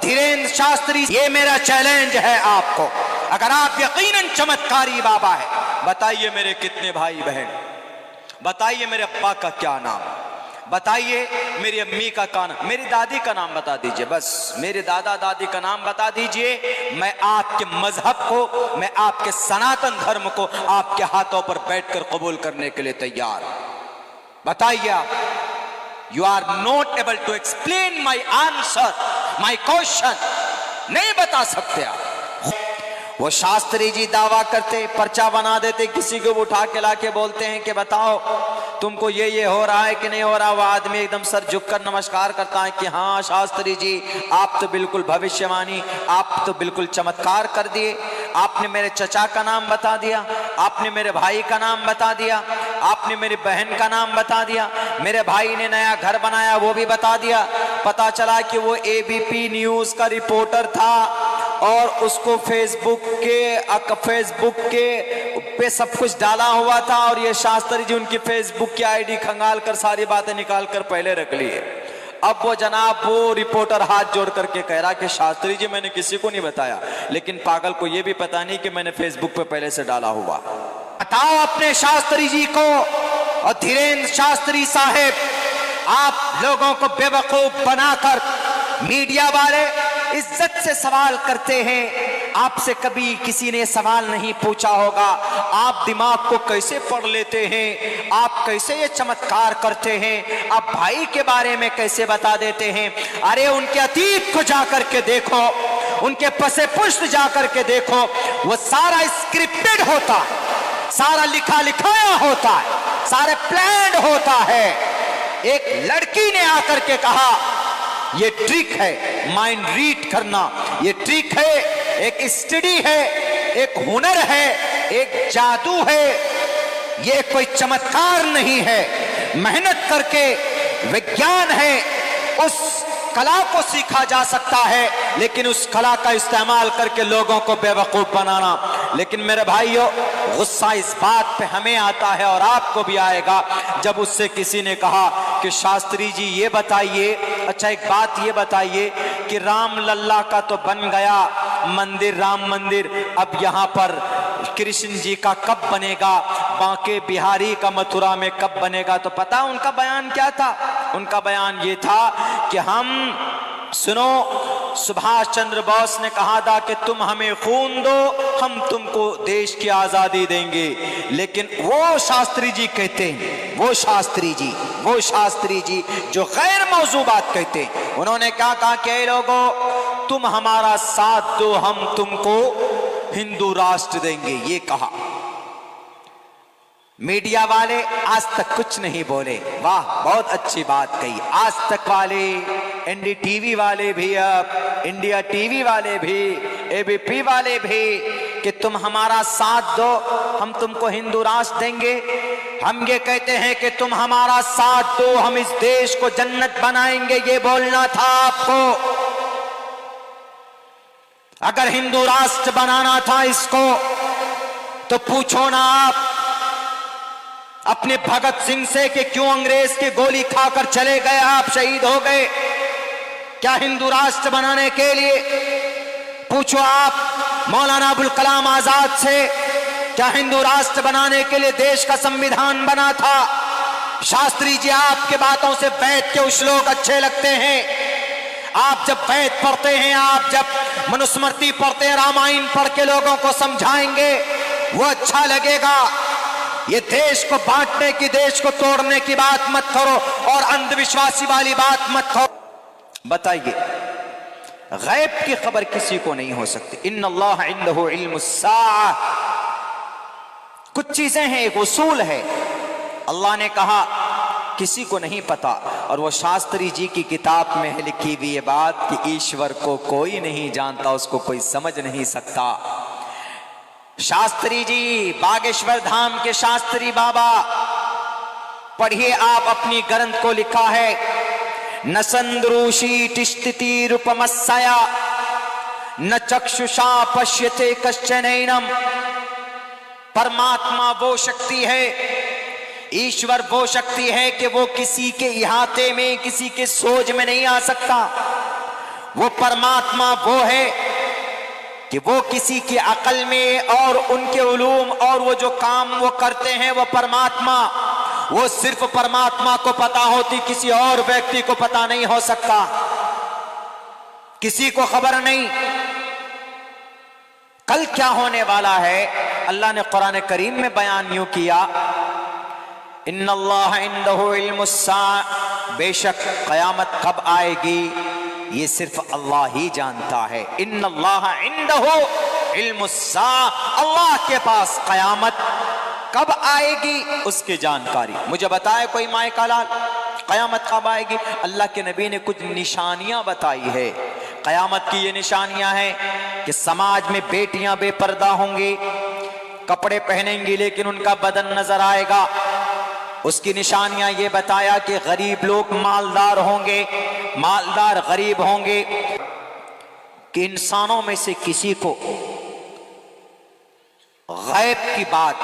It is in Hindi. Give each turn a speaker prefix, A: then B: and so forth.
A: धीरेन्द्र शास्त्री, ये मेरा चैलेंज है आपको। अगर आप यकीनन चमत्कारी बाबा है, बताइए मेरे कितने भाई बहन, बताइए मेरे अब्बा का क्या नाम, बताइए मेरी अम्मी का नाम, मेरी दादी का नाम बता दीजिए, बस मेरे दादा दादी का नाम बता दीजिए। मैं आपके मजहब को, मैं आपके सनातन धर्म को आपके हाथों पर बैठकर कबूल करने के लिए तैयार। बताइए आप। You are not able to explain my answer, my question, नहीं बता सकते आप। वो शास्त्री जी दावा करते, पर्चा बना देते, किसी को उठा के लाके बोलते हैं कि बताओ तुमको ये हो रहा है कि नहीं हो रहा। वो आदमी एकदम सर झुककर नमस्कार करता है कि हाँ शास्त्री जी, आप तो बिल्कुल भविष्यवाणी, आप तो बिल्कुल चमत्कार कर दिए। आपने मेरे चचा का नाम बता दिया, आपने मेरे भाई का नाम बता दिया, आपने मेरी बहन का नाम बता दिया, मेरे भाई ने नया घर बनाया वो भी बता दिया। पता चला कि वो एबीपी न्यूज का रिपोर्टर था और उसको फेसबुक के पे सब कुछ डाला हुआ था, और ये शास्त्री जी उनकी फेसबुक की आईडी खंगाल कर सारी बातें निकाल कर पहले रख लिए। अब वो जनाब वो रिपोर्टर हाथ जोड़ करके कह रहा कि शास्त्री जी मैंने किसी को नहीं बताया, लेकिन पागल को ये भी पता नहीं कि मैंने फेसबुक पे पहले से डाला हुआ। बताओ अपने शास्त्री जी को। और धीरेन्द्र शास्त्री साहेब, आप लोगों को बेवकूफ बनाकर मीडिया वाले इज्जत से सवाल करते हैं। आपसे कभी किसी ने सवाल नहीं पूछा होगा, आप दिमाग को कैसे पढ़ लेते हैं, आप कैसे ये चमत्कार करते हैं, आप भाई के बारे में कैसे बता देते हैं। अरे उनके अतीत को जाकर के देखो, उनके पसे पुष्ट जाकर के देखो, वो सारा स्क्रिप्टेड होता है, सारा लिखा लिखाया होता है, सारे प्लान्ड होता है। एक लड़की ने आकर के कहा ये ट्रिक है, माइंड रीड करना, ये ट्रिक है, एक स्टडी है, एक हुनर है, एक जादू है, ये कोई चमत्कार नहीं है। मेहनत करके विज्ञान है, उस कला को सीखा जा सकता है, लेकिन उस कला का इस्तेमाल करके लोगों को बेवकूफ बनाना। लेकिन मेरे भाइयों, गुस्सा इस बात पे हमें आता है और आपको भी आएगा जब उससे किसी ने कहा कि शास्त्री जी ये बताइए, अच्छा एक बात ये बताइए कि राम लल्ला का तो बन गया मंदिर, राम मंदिर, अब यहाँ पर कृष्ण जी का कब बनेगा, बांके बिहारी का मथुरा में कब बनेगा। तो पता उनका बयान क्या था? उनका बयान ये था कि हम सुनो, सुभाष चंद्र बोस ने कहा था कि तुम हमें खून दो, हम तुमको देश की आजादी देंगे। लेकिन वो शास्त्री जी कहते हैं, वो शास्त्री जी जो गैर मौजू बात कहते हैं, उन्होंने क्या कहा कि लोगों तुम हमारा साथ दो, हम तुमको हिंदू राष्ट्र देंगे, ये कहा। मीडिया वाले आज तक कुछ नहीं बोले। वाह, बहुत अच्छी बात कही। आज तक वाले, एनडीटीवी वाले भी, अब इंडिया टीवी वाले भी, एबीपी वाले भी, कि तुम हमारा साथ दो, हम तुमको हिंदू राष्ट्र देंगे। हम ये कहते हैं कि तुम हमारा साथ दो, हम इस देश को जन्नत बनाएंगे, ये बोलना था आपको। अगर हिंदू राष्ट्र बनाना था इसको, तो पूछो ना आप अपने भगत सिंह से कि क्यों अंग्रेज की गोली खाकर चले गए, आप शहीद हो गए क्या हिंदू राष्ट्र बनाने के लिए? पूछो आप मौलाना अबुल कलाम आजाद से, क्या हिंदू राष्ट्र बनाने के लिए देश का संविधान बना था? शास्त्री जी, आपके बातों से बैठ के उस लोग अच्छे लगते हैं। आप जब वेद पढ़ते हैं, आप जब मनुस्मृति पढ़ते हैं, रामायण पढ़ के लोगों को समझाएंगे, वो अच्छा लगेगा। ये देश को बांटने की, देश को तोड़ने की बात मत करो और अंधविश्वासी वाली बात मत करो। बताइए, गैब की खबर किसी को नहीं हो सकती। इन्नल्लाह इंदहु इल्मुस्साअह, कुछ चीजें हैं, एक उसूल है। अल्लाह ने कहा किसी को नहीं पता, और वो शास्त्री जी की किताब में है लिखी हुई ये बात कि ईश्वर को कोई नहीं जानता, उसको कोई समझ नहीं सकता। शास्त्री जी, बागेश्वर धाम के शास्त्री बाबा, पढ़िए आप अपनी ग्रंथ को, लिखा है न संद्रूषी तिष्ठति रूपमस्या न चक्षुषा पश्यते कश्चनैनम। परमात्मा वो शक्ति है, ईश्वर वो शक्ति है कि वो किसी के इहाते में, किसी के सोच में नहीं आ सकता। वो परमात्मा वो है कि वो किसी की अकल में और उनके उलूम और वो जो काम वो करते हैं वो परमात्मा, वो सिर्फ परमात्मा को पता होती, किसी और व्यक्ति को पता नहीं हो सकता, किसी को खबर नहीं कल क्या होने वाला है। अल्लाह ने कुरान करीम में बयान यूं किया, इन्नल्लाह इंदहु इल्मुस्सा, बेशक कयामत कब आएगी ये सिर्फ अल्लाह ही जानता है। इन्नल्लाह इंदहु इल्मुस्सा, अल्लाह के पास कयामत कब आएगी उसकी जानकारी। मुझे बताए कोई माए का लाल कयामत कब आएगी? अल्लाह के नबी ने कुछ निशानियां बताई है। कयामत की ये निशानियां हैं कि समाज में बेटियां बेपर्दा होंगी, कपड़े पहनेंगी लेकिन उनका बदन नजर आएगा। उसकी निशानियां ये बताया कि गरीब लोग मालदार होंगे, मालदार गरीब होंगे, कि इंसानों में से किसी को गैब की बात